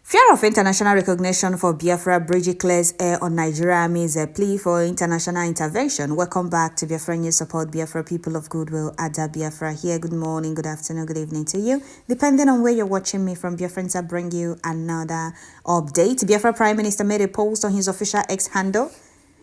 Fear of international recognition for Biafra, Bridgie clears air on Nigeria Army's plea for international intervention. Welcome back to Biafra News. Support Biafra, people of goodwill. Ada Biafra here. Good morning, good afternoon, good evening to you. Depending on where you're watching me from, Biafrans, I bring you another update. Biafra Prime Minister made a post on his official X handle.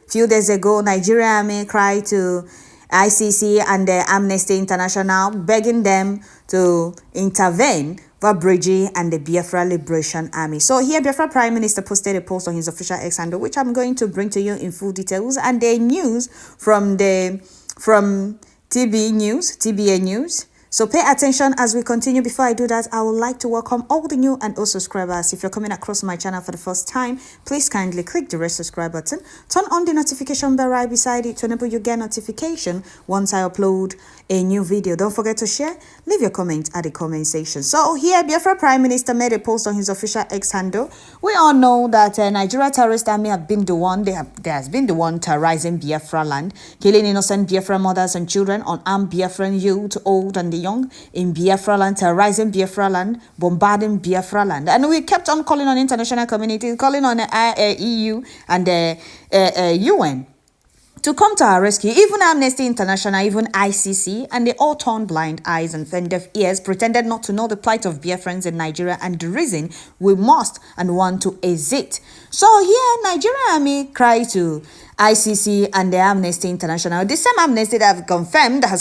Few days ago, Nigeria Army cried to ICC and the Amnesty International, begging them to intervene for Bridgie and the Biafra Liberation Army. So here, Biafra Prime Minister posted a post on his official X handle, which I'm going to bring to you in full details, and the news from TBA News. So pay attention as we continue. Before I do that, I would like to welcome all the new and old subscribers. If you're coming across my channel for the first time, please kindly click the red subscribe button. Turn on the notification bell right beside it to enable you get notification once I upload a new video. Don't forget to share. Leave your comment at the comment section. So here, Biafra Prime Minister made a post on his official X handle. We all know that Nigeria Terrorist Army have been the one, has been the one terrorizing Biafra land, killing innocent Biafra mothers and children, unarmed Biafran youth, old and the young in Biafra land, terrorizing Biafra land, bombarding Biafra land. And we kept on calling on international community, calling on the EU and the UN to come to our rescue. Even Amnesty International, even ICC, and they all turned blind eyes and fend deaf ears, pretended not to know the plight of Biafrans in Nigeria and the reason we must and want to exit. So here, Nigeria Army cried to ICC and the Amnesty International. The same Amnesty that has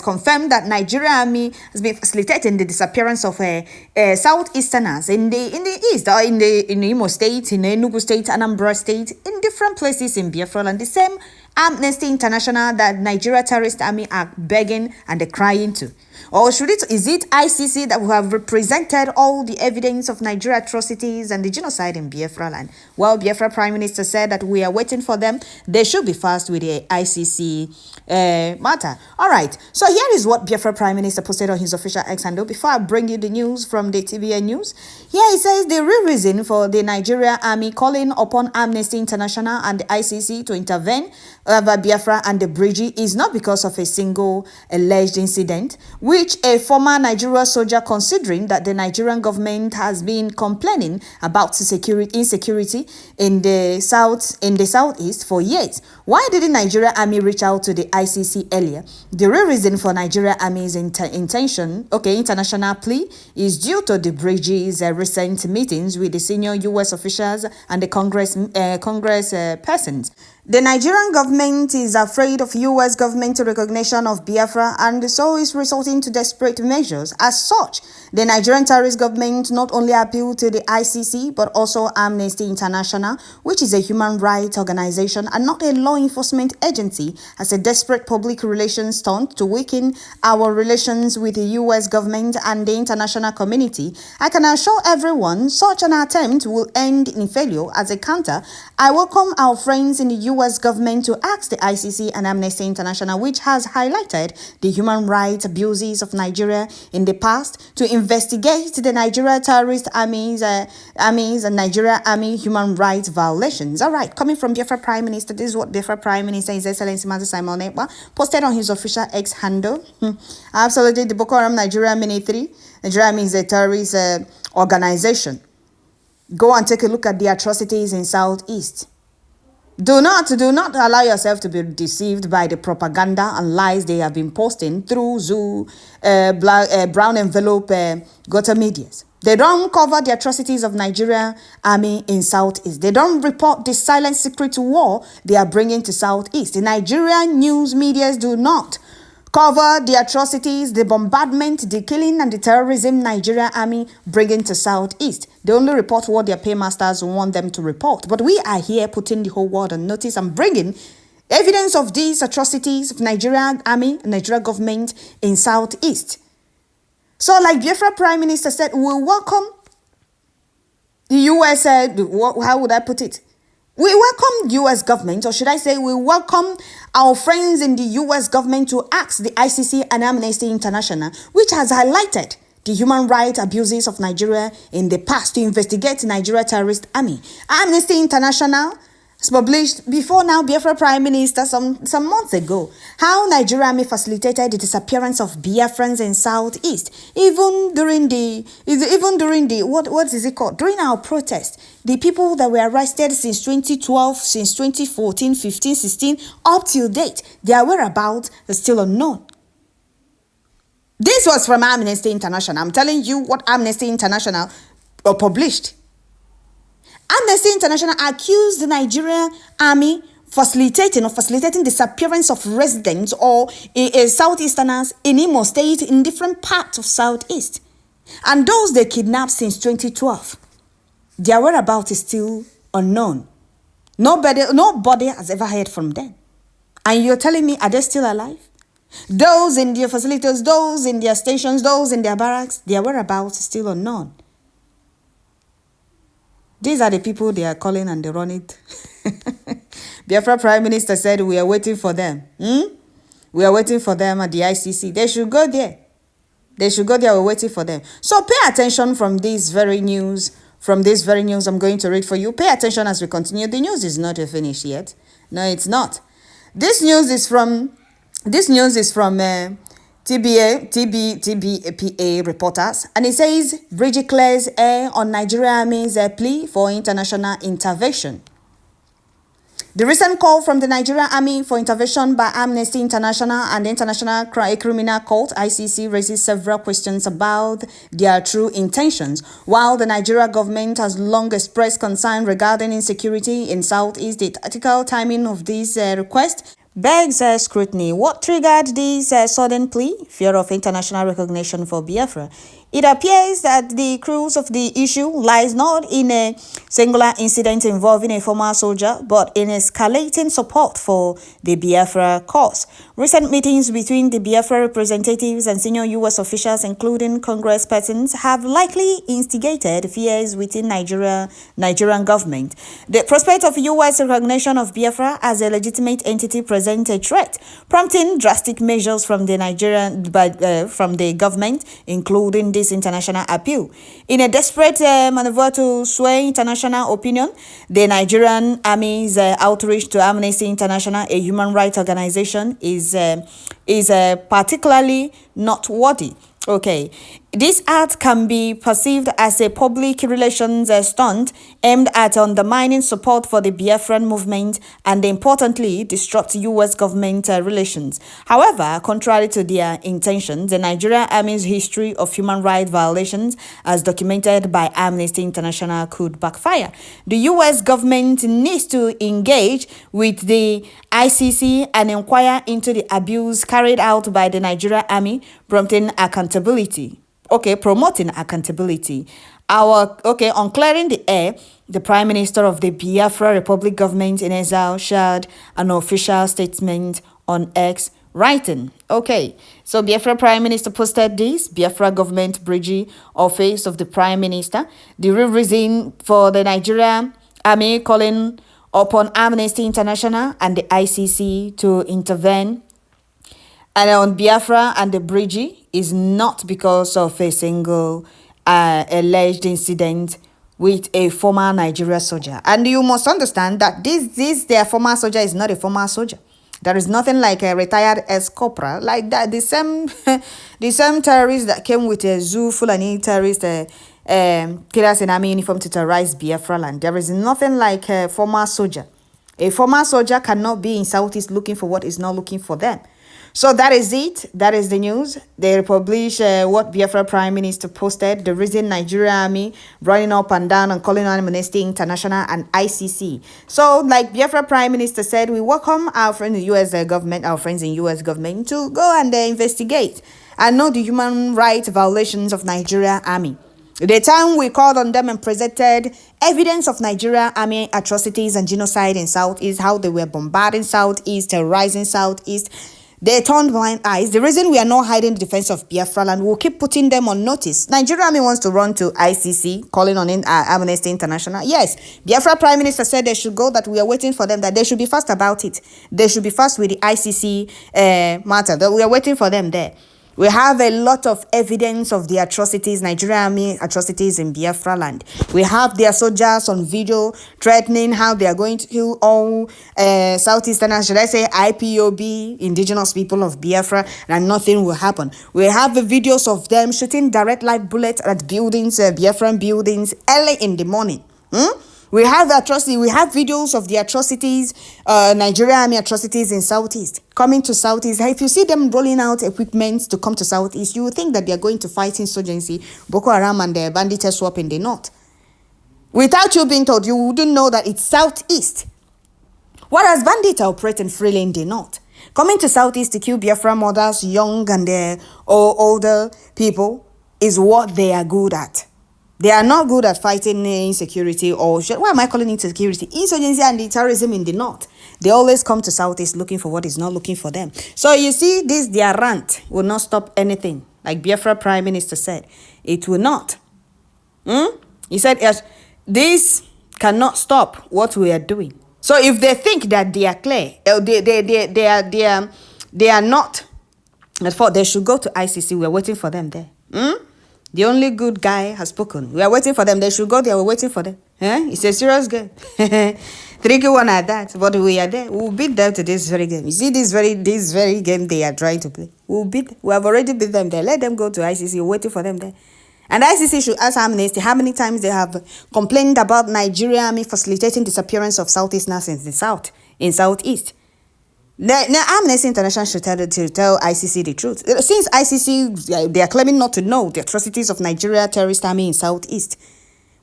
confirmed that Nigeria Army has been facilitating the disappearance of Southeasterners in the east, or in the Imo State, in the Enugu State, Anambra State, in different places in Biafra land. The same Amnesty International that Nigeria Terrorist Army are begging and they're crying to. Or is it ICC that will have represented all the evidence of Nigeria atrocities and the genocide in Biafra land? Well, Biafra Prime Minister said that we are waiting for them. They should be fast with the ICC matter. All right. So here is what Biafra Prime Minister posted on his official X handle. Before I bring you the news from the TBA News, here he says the real reason for the Nigeria Army calling upon Amnesty International and the ICC to intervene over Biafra and the Bridgie is not because of a single alleged incident, which a former Nigerian soldier, considering that the Nigerian government has been complaining about insecurity in the southeast for years. Why did the Nigeria Army reach out to the ICC earlier? The real reason for Nigeria Army's international plea is due to the Bridgie's recent meetings with the senior U.S. officials and the Congress persons. The Nigerian government is afraid of U.S. government recognition of Biafra and so is resorting to desperate measures. As such, the Nigerian terrorist government not only appealed to the ICC but also Amnesty International, which is a human rights organization and not a law enforcement agency, as a desperate public relations stunt to weaken our relations with the U.S. government and the international community. I can assure everyone such an attempt will end in failure. As a counter, I welcome our friends in the U.S. government to ask the ICC and Amnesty International, which has highlighted the human rights abuses of Nigeria in the past, to investigate the Nigeria terrorist armies and Nigeria Army human rights violations. All right, coming from Biafra Prime Minister, this is what Biafra Prime Minister, His Excellency Mazi Simon Ekpa, posted on his official X handle. Absolutely, the Boko Haram Nigeria Military. Nigeria means a terrorist organization. Go and take a look at the atrocities in Southeast. Do not allow yourself to be deceived by the propaganda and lies they have been posting through brown envelope gutter medias. They don't cover the atrocities of Nigeria Army in Southeast. They don't report the silent secret war they are bringing to Southeast. The Nigerian news medias do not cover the atrocities, the bombardment, the killing, and the terrorism Nigeria Army bringing to Southeast. They only report what their paymasters want them to report. But we are here putting the whole world on notice and bringing evidence of these atrocities of Nigeria Army and Nigeria government in Southeast. So like Biafra Prime Minister said, we welcome the US, how would I put it? We welcome U.S. government, or should I say we welcome our friends in the U.S. government to ask the ICC and Amnesty International, which has highlighted the human rights abuses of Nigeria in the past, to investigate Nigeria terrorist army. Amnesty International It's published before now, Biafra Prime Minister some months ago, how Nigeria Army facilitated the disappearance of Biafrans in Southeast, even during the what is it called? During our protest, the people that were arrested since 2012, since 2014, 15, 16, up till date, their whereabouts is still unknown. This was from Amnesty International. I'm telling you what Amnesty International published. Amnesty International accused the Nigerian Army facilitating disappearance of residents or Southeasterners in Imo State in different parts of Southeast. And those they kidnapped since 2012. Their whereabouts is still unknown. Nobody has ever heard from them. And you're telling me, are they still alive? Those in their facilities, those in their stations, those in their barracks, their whereabouts is still unknown. These are the people they are calling and they run it. Biafra Prime Minister said we are waiting for them. We are waiting for them at the ICC. They should go there. They should go there. We're waiting for them. So pay attention from this very news. From this very news I'm going to read for you. Pay attention as we continue. The news is not finished yet. No, it's not. This news is from TBPA reporters, and it says Bridget clears air on Nigeria Army's plea for international intervention. The recent call from the Nigerian Army for intervention by Amnesty International and the International Criminal Court (ICC) raises several questions about their true intentions. While the Nigerian government has long expressed concern regarding insecurity in Southeast, the tactical timing of this request begs scrutiny. What triggered this sudden plea? Fear of international recognition for Biafra. It appears that the cruise of the issue lies not in a singular incident involving a former soldier, but in escalating support for the Biafra cause. Recent meetings between the Biafra representatives and senior U.S. officials, including congresspersons, have likely instigated fears within Nigerian government. The prospect of U.S. recognition of Biafra as a legitimate entity presents a threat, prompting drastic measures from the government, including this international appeal. In a desperate maneuver to sway international opinion, the Nigerian Army's outreach to Amnesty International, a human rights organization, is particularly noteworthy. Okay, this act can be perceived as a public relations stunt aimed at undermining support for the Biafran movement and, importantly, disrupt U.S. government relations. However, contrary to their intentions, the Nigerian Army's history of human rights violations, as documented by Amnesty International, could backfire. The U.S. government needs to engage with the ICC and inquire into the abuse carried out by the Nigerian Army, promoting accountability. On clearing the air, the Prime Minister of the Biafra Republic government in exile shared an official statement on X, writing. So Biafra Prime Minister posted this. Biafra government Bridgie, office of the Prime Minister. The real reason for the Nigerian Army calling upon Amnesty International and the ICC to intervene and on Biafra and the Bridgie is not because of a single alleged incident with a former Nigeria soldier. And you must understand that their former soldier is not a former soldier. There is nothing like a retired ex-corporal like that. The same terrorists that came with a zoo full of terrorists, killers in army uniform to terrorize Biafra land. There is nothing like a former soldier. A former soldier cannot be in Southeast looking for what is not looking for them. So that is it. That is the news. They publish what Biafra Prime Minister posted. The reason Nigeria Army running up and down and calling on Amnesty International and ICC. So like Biafra Prime Minister said, we welcome our friends in U.S. government, our friends in U.S. government to go and investigate and know the human rights violations of Nigeria Army. The time we called on them and presented evidence of Nigeria Army atrocities and genocide in Southeast, how they were bombarding Southeast, terrorizing Southeast, they turned blind eyes. The reason we are not hiding the defense of Biafra land, we'll keep putting them on notice. Nigeria Army wants to run to ICC, calling on Amnesty International. Yes, Biafra Prime Minister said they should go, that we are waiting for them, that they should be fast about it. They should be fast with the ICC matter, that we are waiting for them there. We have a lot of evidence of the atrocities, Nigerian army atrocities in Biafra land. We have their soldiers on video threatening how they are going to kill all Southeasterners, should I say IPOB, indigenous people of Biafra, and nothing will happen. We have the videos of them shooting direct live bullets at buildings, Biafran buildings, early in the morning. We have atrocity. We have videos of the atrocities, Nigerian army atrocities in Southeast, coming to Southeast. If you see them rolling out equipment to come to Southeast, you would think that they are going to fight insurgency, Boko Haram and the bandit swap in the north. Without you being told, you wouldn't know that it's Southeast. Whereas bandits are operating freely in the north. Coming to Southeast to kill Biafra mothers, young and older people, is what they are good at. They are not good at fighting insecurity or why am I calling it insecurity? Insurgency and the terrorism in the north. They always come to Southeast looking for what is not looking for them. So you see, this their rant will not stop anything. Like Biafra Prime Minister said, it will not. He said, yes, this cannot stop what we are doing. So if they think that they are clear, they are not at fault, they should go to ICC. We are waiting for them there. The only good guy has spoken. We are waiting for them. They should go there. We're waiting for them. It's a serious game. Tricky one at that. But we are there. We'll beat them to this very game. You see this very game they are trying to play. We'll beat them. We have already beat them there. Let them go to ICC. We're waiting for them there. And ICC should ask Amnesty how many times they have complained about Nigeria army facilitating disappearance of Southeasterners in Southeast. Now, Amnesty International should tell ICC the truth. Since ICC, they are claiming not to know the atrocities of Nigeria terrorist army in Southeast.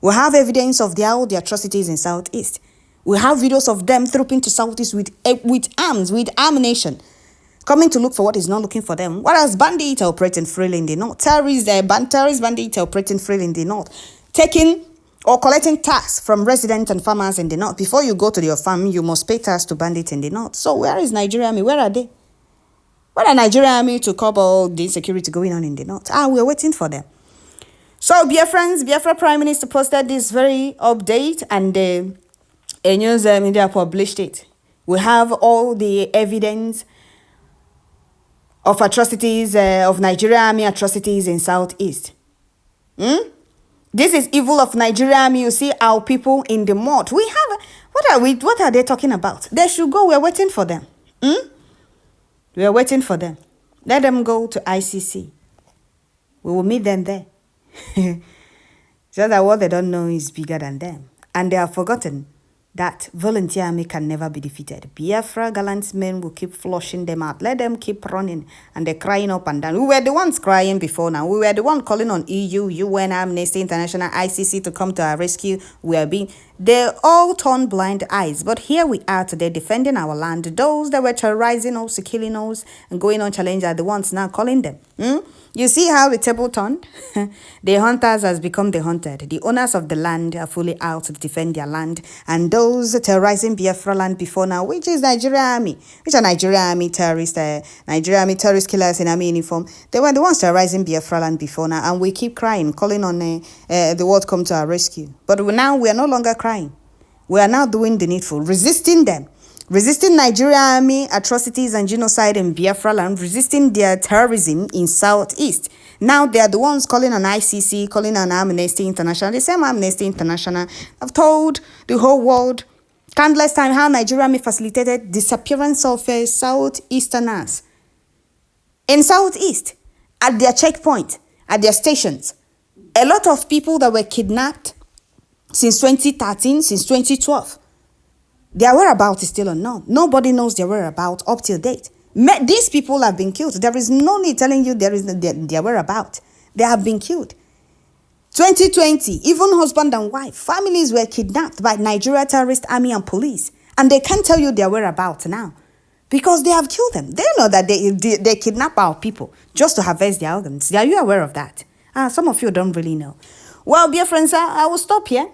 We have evidence of all the atrocities in Southeast. We have videos of them trooping to Southeast with arms, with ammunition, coming to look for what is not looking for them. Whereas bandits are operating freely in the north. Terrorist bandits are operating freely in the north, taking or collecting tax from residents and farmers in the north. Before you go to your farm, you must pay tax to bandits in the north. So where is Nigeria army? Where are they? Where are Nigeria army to curb all the insecurity going on in the north? We're waiting for them. So Biafra Prime Minister posted this very update, and a news media published it. We have all the evidence of atrocities, of Nigeria army atrocities in Southeast. This is evil of Nigeria army. You see our people in the mud. We have, what are they talking about? They should go. We're waiting for them. We're waiting for them. Let them go to ICC. We will meet them there. Just that what they don't know is bigger than them. And they have forgotten that volunteer army can never be defeated. Biafra gallant men will keep flushing them out. Let them keep running. And they're crying up and down. We were the ones crying before now. We were the one calling on EU, UN, Amnesty International, ICC to come to our rescue. They all turned blind eyes. But here we are today defending our land. Those that were terrorizing us, killing us, and going on challenge are the ones now calling them. You see how the table turned? The hunters has become the hunted. The owners of the land are fully out to defend their land. And those terrorizing Biafra land before now, which is Nigeria army, which are Nigeria army terrorists, Nigeria army terrorist killers in army uniform, they were the ones terrorizing Biafra land before now. And we keep crying, calling on the world come to our rescue. But now we are no longer crying. We are now doing the needful, resisting them. Resisting Nigeria army atrocities and genocide in Biafra land, resisting their terrorism in Southeast. Now they are the ones calling on ICC, calling on Amnesty International. The same Amnesty International have told the whole world countless times how Nigeria army facilitated disappearance of Southeasterners in Southeast at their checkpoint, at their stations. A lot of people that were kidnapped since 2013, since 2012. Their whereabouts is still unknown. Nobody knows their whereabouts up till date. These people have been killed. There is no need telling you there is their whereabouts. They have been killed. 2020, even husband and wife, families were kidnapped by Nigeria terrorist army and police. And they can't tell you their whereabouts now because they have killed them. They know that they kidnap our people just to harvest their organs. Are you aware of that? Some of you don't really know. Well, dear friends, I will stop here.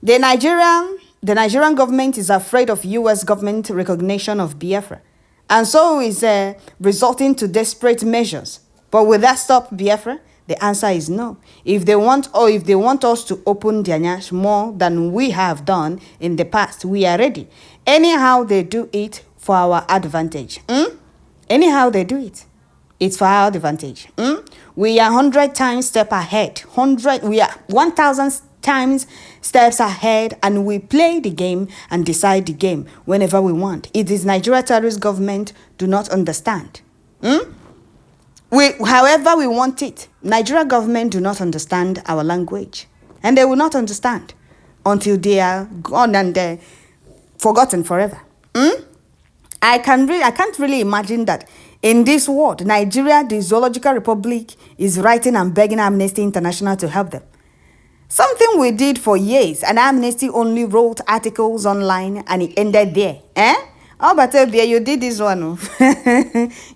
The Nigerian government is afraid of U.S. government recognition of Biafra, and so is resulting to desperate measures. But will that stop Biafra? The answer is no. If they want us to open their nyash more than we have done in the past, we are ready. Anyhow they do it for our advantage. Anyhow they do it. it's for our advantage. We are 100 times step ahead. We are 1,000 times steps ahead, and we play the game and decide the game whenever we want. It is Nigeria terrorist government do not understand. However we want it. Nigeria government do not understand our language, and they will not understand until they are gone and forgotten forever. I can't really imagine that in this world, Nigeria, the Zoological Republic, is writing and begging Amnesty International to help them. Something we did for years, and Amnesty only wrote articles online and it ended there. Oh, but you did this one.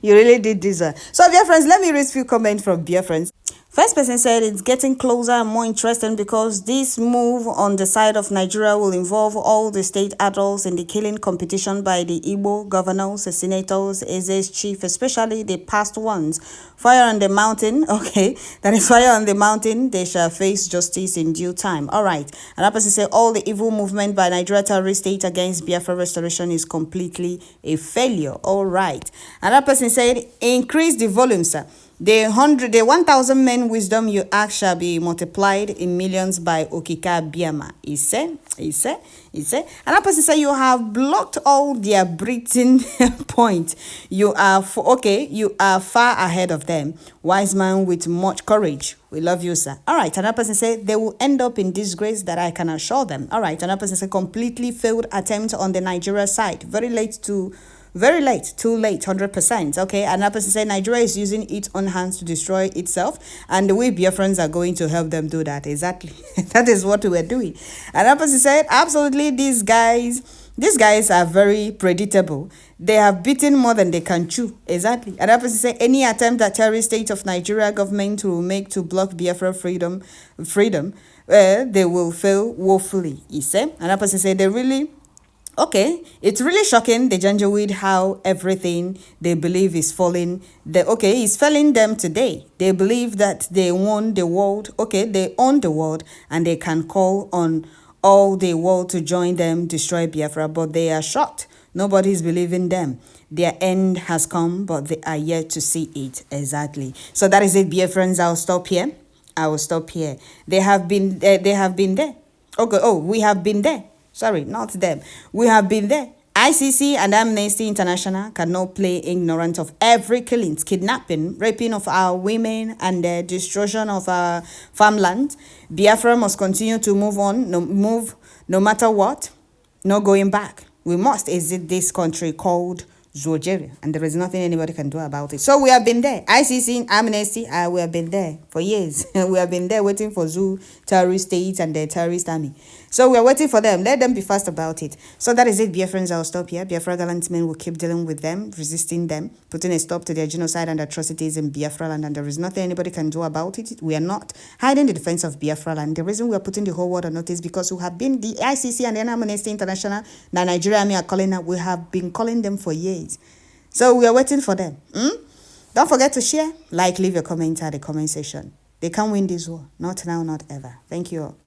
You really did this one. So, dear friends, let me read a few comments from dear friends. First person said it's getting closer and more interesting because this move on the side of Nigeria will involve all the state adults in the killing competition by the Igbo governors, the senators, Eze's chief, especially the past ones. Fire on the mountain, okay, that is fire on the mountain, they shall face justice in due time. All right. Another person said all the evil movement by Nigeria terrorist state against Biafra restoration is completely a failure. All right. Another person said increase the volume, sir. The 1,000 men wisdom you ask shall be multiplied in millions by Okika Biama. He said. Another person said you have blocked all their breathing point. You are far ahead of them. Wise man with much courage. We love you, sir. All right. Another person said they will end up in disgrace that I can assure them. All right. Another person said completely failed attempt on the Nigeria side. Very late, too late, 100%. Okay, another person said Nigeria is using its own hands to destroy itself, and the way Biafrans are going to help them do that. Exactly. That is what we were doing. Another person said, absolutely, these guys are very predictable. They have beaten more than they can chew. Exactly. Another person said, any attempt that terrorist state of Nigeria government will make to block Biafra freedom, they will fail woefully, he said. Another person said, okay, it's really shocking, the Janjaweed, how everything they believe is falling. It's failing them today. They believe that they won the world. Okay, they own the world and they can call on all the world to join them, destroy Biafra, but they are shocked. Nobody is believing them. Their end has come, but they are yet to see it. Exactly. So that is it, Biafrans. I'll stop here. They have been there. Okay, we have been there. Sorry, not them. We have been there. ICC and Amnesty International cannot play ignorant of every killings, kidnapping, raping of our women, and the destruction of our farmland. Biafra must continue to move on, no matter what. No going back. We must exit this country called Zogeria, and there is nothing anybody can do about it. So we have been there. ICC, Amnesty, we have been there for years. We have been there waiting for Zoo terrorist states and the terrorist army. So we are waiting for them. Let them be fast about it. So that is it, Biafrans. I'll stop here. Biafra gallant men will keep dealing with them, resisting them, putting a stop to their genocide and atrocities in Biafra land, and there is nothing anybody can do about it. We are not hiding the defense of Biafra land. The reason we are putting the whole world on notice because we have been the ICC and the Amnesty International, the Nigeria Army are calling out. We have been calling them for years. So we are waiting for them. Don't forget to share, like, leave your comment at the comment section. They can't win this war. Not now, not ever. Thank you all.